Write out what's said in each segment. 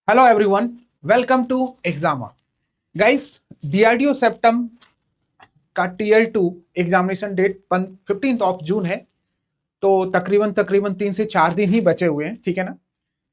Hello everyone, welcome to Exama. Guys, DRDO CEPTAM का TL 2 examination date 15 जून है। तो तकरीबन 3 से 4 दिन ही बचे हुए हैं, ठीक है ना।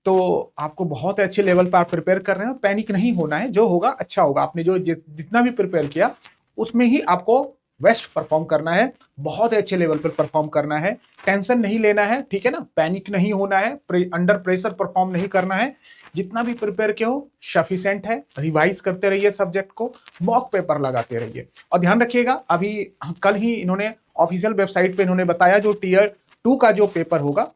तो आपको बहुत अच्छे लेवल पर आप प्रिपेयर कर रहे हैं, पैनिक नहीं होना है। जो होगा अच्छा होगा। आपने जो जितना भी प्रिपेयर किया उसमें ही आपको बेस्ट परफॉर्म करना है, बहुत अच्छे लेवल पर परफॉर्म करना है। टेंशन नहीं लेना है, ठीक है ना। पैनिक नहीं होना है, अंडर प्रेशर परफॉर्म नहीं करना है। जितना भी प्रिपेयर किया हो सफिशिएंट है। रिवाइज करते रहिए, सब्जेक्ट को मॉक पेपर लगाते रहिए। और ध्यान रखिएगा, अभी कल ही इन्होंने ऑफिशियल वेबसाइट पे इन्होंने बताया जो टीयर 2 का जो पेपर होगा,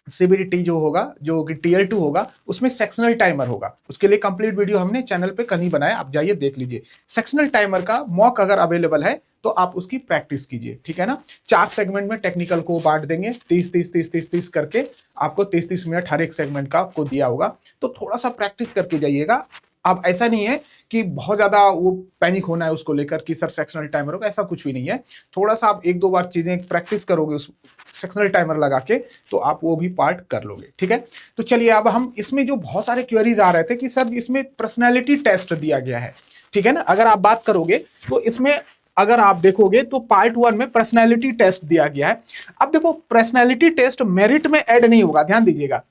सीबीडीटी जो होगा, जो कि टीएल 2 होगा, उसमें सेक्शनल टाइमर होगा। उसके लिए कंप्लीट वीडियो हमने चैनल पे कल ही बनाया, आप जाइए देख लीजिए। सेक्शनल टाइमर का मॉक अगर अवेलेबल है तो आप उसकी प्रैक्टिस कीजिए, ठीक है ना। 4 सेगमेंट में टेक्निकल को बांट देंगे, 30-30-30-30-30 करके आपको 30-30 मिनट हर एक सेगमेंट का आपको दिया होगा। तो थोड़ा सा प्रैक्टिस करके जाइएगा। अब ऐसा नहीं है कि बहुत ज्यादा वो पैनिक होना है उसको लेकर कि सर सेक्शनल टाइमर होगा, ऐसा कुछ भी नहीं है। थोड़ा सा आप 1-2 बार चीजें प्रैक्टिस करोगे उस सेक्शनल टाइमर लगा के, तो आप वो भी पार्ट कर लोगे, ठीक है। तो चलिए, अब हम इसमें जो बहुत सारे क्वेरीज आ रहे थे कि सर इसमें पर्सनैलिटी टेस्ट दिया गया है, ठीक है ना। अगर आप बात करोगे तो इसमें अगर आप देखोगे तो पार्ट 1 में पर्सनैलिटी टेस्ट दिया गया है। अब देखो, पर्सनैलिटी टेस्ट मेरिट में ऐड नहीं होगा, ध्यान दीजिएगा।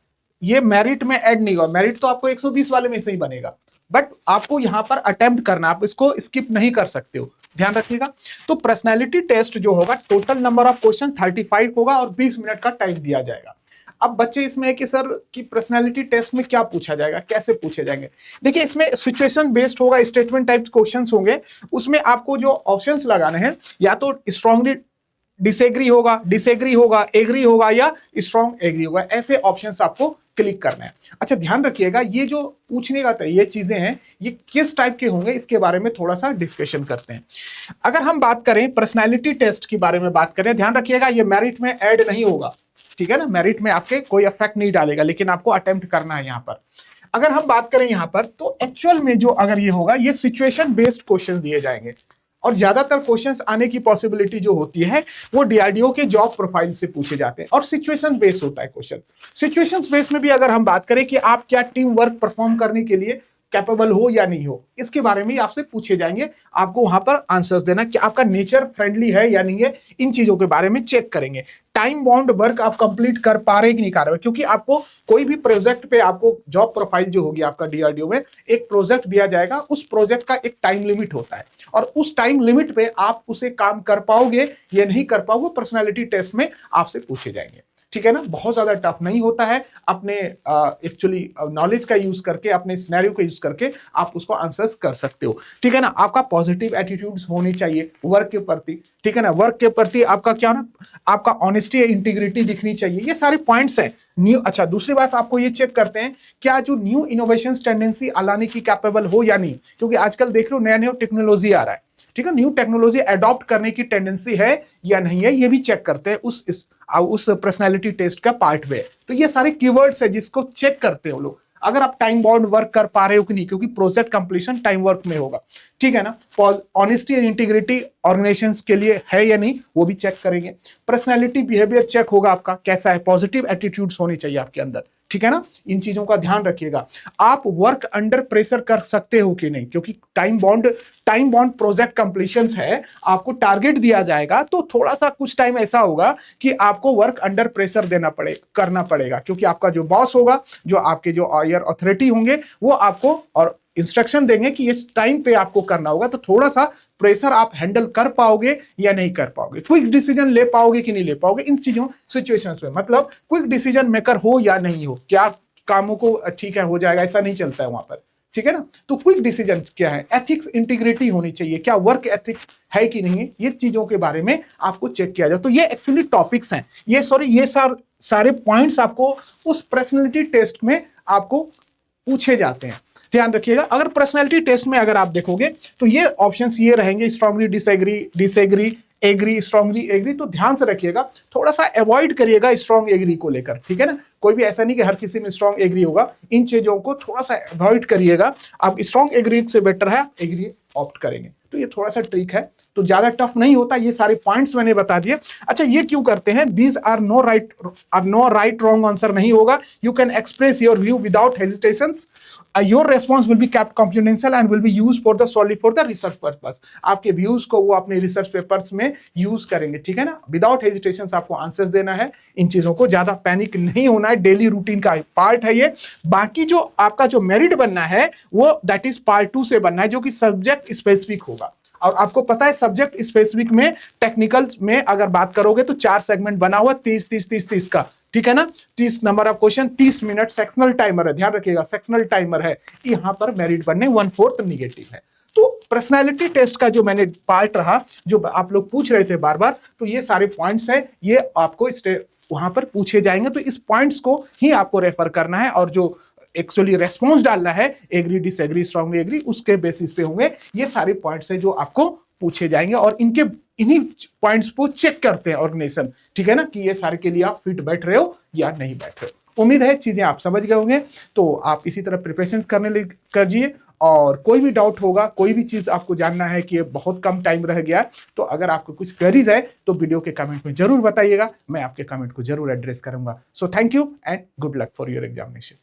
ये मेरिट में ऐड नहीं होगा। मेरिट तो आपको 120 वाले में से ही बनेगा, बट आपको यहां पर अटेम्प्ट करना, आप इसको स्किप नहीं कर सकते हो, ध्यान रखिएगा। तो पर्सनैलिटी टेस्ट जो होगा, टोटल नंबर ऑफ क्वेश्चन 35 होगा और 20 मिनट का टाइम दिया जाएगा। अब बच्चे इसमें है कि सर की पर्सनैलिटी टेस्ट में क्या पूछा जाएगा, कैसे पूछे जाएंगे। देखिए, इसमें सिचुएशन बेस्ड होगा, स्टेटमेंट टाइप क्वेश्चंस होंगे। उसमें आपको जो ऑप्शंस लगाने हैं, या तो स्ट्रांगली डिसएग्री होगा, एग्री होगा, या स्ट्रॉन्ग एग्री होगा। ऐसे ऑप्शंस आपको क्लिक करना है। अच्छा, ध्यान रखिएगा, ये जो पूछने का ये चीजें हैं, ये किस टाइप के होंगे, इसके बारे में थोड़ा सा डिस्कशन करते हैं। अगर हम बात करें पर्सनैलिटी टेस्ट के बारे में बात करें, ध्यान रखिएगा, ये मेरिट में ऐड नहीं होगा, ठीक है ना। मेरिट में आपके कोई इफेक्ट नहीं डालेगा, लेकिन आपको अटेम्प्ट करना है यहां पर। अगर हम बात करें यहां पर, तो एक्चुअल में जो अगर ये होगा, ये सिचुएशन बेस्ड क्वेश्चन दिए जाएंगे। और ज्यादातर क्वेश्चंस आने की पॉसिबिलिटी जो होती है वो डीआरडीओ के जॉब प्रोफाइल से पूछे जाते हैं, और सिचुएशन बेस्ड होता है क्वेश्चन। सिचुएशंस बेस्ड में भी अगर हम बात करें कि आप क्या टीम वर्क परफॉर्म करने के लिए कैपेबल हो या नहीं हो, इसके बारे में आपसे पूछे जाएंगे। आपको वहां पर आंसर्स देना कि आपका नेचर फ्रेंडली है या नहीं है, इन चीजों के बारे में चेक करेंगे। टाइम बाउंड वर्क आप कंप्लीट कर पा रहे कि नहीं कर रहे, क्योंकि आपको कोई भी प्रोजेक्ट पे आपको जॉब प्रोफाइल जो होगी आपका डीआरडीओ में, एक प्रोजेक्ट दिया जाएगा। उस प्रोजेक्ट का एक टाइम लिमिट होता है, और उस टाइम लिमिट पे आप उसे काम कर पाओगे या नहीं कर पाओगे, पर्सनैलिटी टेस्ट में आपसे पूछे जाएंगे, ठीक है ना। बहुत ज्यादा टफ नहीं होता है। अपने एक्चुअली नॉलेज का यूज करके, अपने सिनेरियो का यूज करके आप उसको आंसर्स कर सकते हो, ठीक है ना। आपका पॉजिटिव एटीट्यूड्स होनी चाहिए वर्क के प्रति, ठीक है ना। वर्क के प्रति आपका क्या ना, आपका ऑनेस्टी इंटीग्रिटी दिखनी चाहिए। ये सारे पॉइंट्स हैं न्यू। अच्छा, दूसरी बात आपको ये चेक करते हैं, क्या जो न्यू इनोवेशन टेंडेंसी लाने की कैपेबल हो या नहीं, क्योंकि आजकल देख लो नया नया टेक्नोलॉजी आ रहा है, ठीक है। न्यू टेक्नोलॉजी अडॉप्ट करने की टेंडेंसी है या नहीं है, ये भी चेक करते हैं उस पर्सनैलिटी टेस्ट का पार्ट में। तो ये सारे कीवर्ड्स है जिसको चेक करते हो लोग, अगर आप टाइम बाउंड वर्क कर पा रहे हो कि नहीं, क्योंकि प्रोजेक्ट कंप्लीशन टाइम वर्क में होगा, ठीक है ना। ऑनेस्टी एंड इंटीग्रिटी ऑर्गेनाइजेशन के लिए है या नहीं, वो भी चेक करेंगे। पर्सनैलिटी बिहेवियर चेक होगा आपका कैसा है, पॉजिटिव एटीट्यूड्स होनी चाहिए आपके अंदर, ठीक है ना। इन चीजों का ध्यान रखिएगा। आप वर्क अंडर प्रेशर कर सकते हो कि नहीं, क्योंकि टाइम बाउंड प्रोजेक्ट कंप्लीशंस है, आपको टारगेट दिया जाएगा, तो थोड़ा सा कुछ टाइम ऐसा होगा कि आपको वर्क अंडर प्रेशर करना पड़ेगा, क्योंकि आपका जो बॉस होगा, जो आपके जो हायर अथॉरिटी होंगे, वो आपको और इंस्ट्रक्शन देंगे कि इस टाइम पे आपको करना होगा। तो थोड़ा सा प्रेशर आप हैंडल कर पाओगे या नहीं कर पाओगे, क्विक डिसीजन ले पाओगे कि नहीं ले पाओगे, इन चीजों सिचुएशंस में, मतलब क्विक डिसीजन मेकर हो या नहीं हो, क्या कामों को ठीक है हो जाएगा, ऐसा नहीं चलता है वहां पर, ठीक है ना। तो क्विक डिसीजन क्या है, एथिक्स इंटीग्रिटी होनी चाहिए, क्या वर्क एथिक्स है कि नहीं, ये चीजों के बारे में आपको चेक किया जाए। तो ये एक्चुअली टॉपिक्स हैं, ये सारे पॉइंट्स आपको उस पर्सनैलिटी टेस्ट में आपको पूछे जाते हैं, ध्यान रखिएगा। अगर पर्सनैलिटी टेस्ट में अगर आप देखोगे तो ये ऑप्शंस ये रहेंगे, strongly disagree, agree, strongly agree. तो ध्यान से रखिएगा, थोड़ा सा अवॉइड करिएगा स्ट्रांग एग्री को लेकर, ठीक है ना। कोई भी ऐसा नहीं कि हर किसी में स्ट्रांग एग्री होगा, इन चीजों को थोड़ा सा अवॉइड करिएगा। आप स्ट्रांग एग्री से बेटर है एग्री ऑप्ट करेंगे। तो ये थोड़ा सा ट्रिक है, तो ज्यादा टफ नहीं होता, ये सारे पॉइंट्स मैंने बता दिए। अच्छा ये क्यों करते हैं, these are no right wrong answer नहीं होगा, you can express your view without hesitation, your response will be kept confidential and will be use for the solid for the research purpose. आपके व्यूज को वो अपने research papers में use करेंगे, ठीक है ना। विदाउट हेजिटेशन आपको आंसर्स देना है, इन चीजों को ज्यादा पैनिक नहीं होना है, डेली रूटीन का पार्ट है ये। बाकी जो आपका जो मेरिट बनना है वो दैट इज पार्ट 2 से बनना है, जो कि सब्जेक्ट स्पेसिफिक होगा। और आपको पता है सब्जेक्ट स्पेसिफिक में टेक्निकल्स में अगर बात करोगे तो 4 सेगमेंट बना हुआ 30-30-30-30 का, ठीक है ना। 30 number of question, 30 minute, sectional timer है, ध्यान रखिएगा सेक्शनल टाइमर है। यहां पर मेरिट बनने 1/4 निगेटिव है। तो पर्सनालिटी टेस्ट का जो मैंने पार्ट रहा, जो आप लोग पूछ रहे थे बार बार, तो ये सारे पॉइंट्स हैं, ये आपको वहां पर पूछे जाएंगे, तो इस पॉइंट्स को ही आपको रेफर करना है, और जो एक्चुअली रेस्पॉन्स डालना है, एग्री, डिसएग्री, स्ट्रांगली एग्री, उसके बेसिस पे होंगे ये सारे पॉइंट्स है जो आपको पूछे जाएंगे, और इन्हीं पॉइंट्स को चेक करते हैं ऑर्गेनाइजेशन, ठीक है ना, कि ये सारे के लिए आप फिट बैठ रहे हो या नहीं बैठ रहे हो। उम्मीद है चीजें आप समझ गए होंगे, तो आप इसी तरह प्रिपरेशन करने करिए, और कोई भी डाउट होगा, कोई भी चीज आपको जानना है कि बहुत कम टाइम रह गया, तो अगर आपको कुछ क्वेरीज है तो वीडियो के कमेंट में जरूर बताइएगा, मैं आपके कमेंट को जरूर एड्रेस करूंगा। So thank you and good luck for your examination.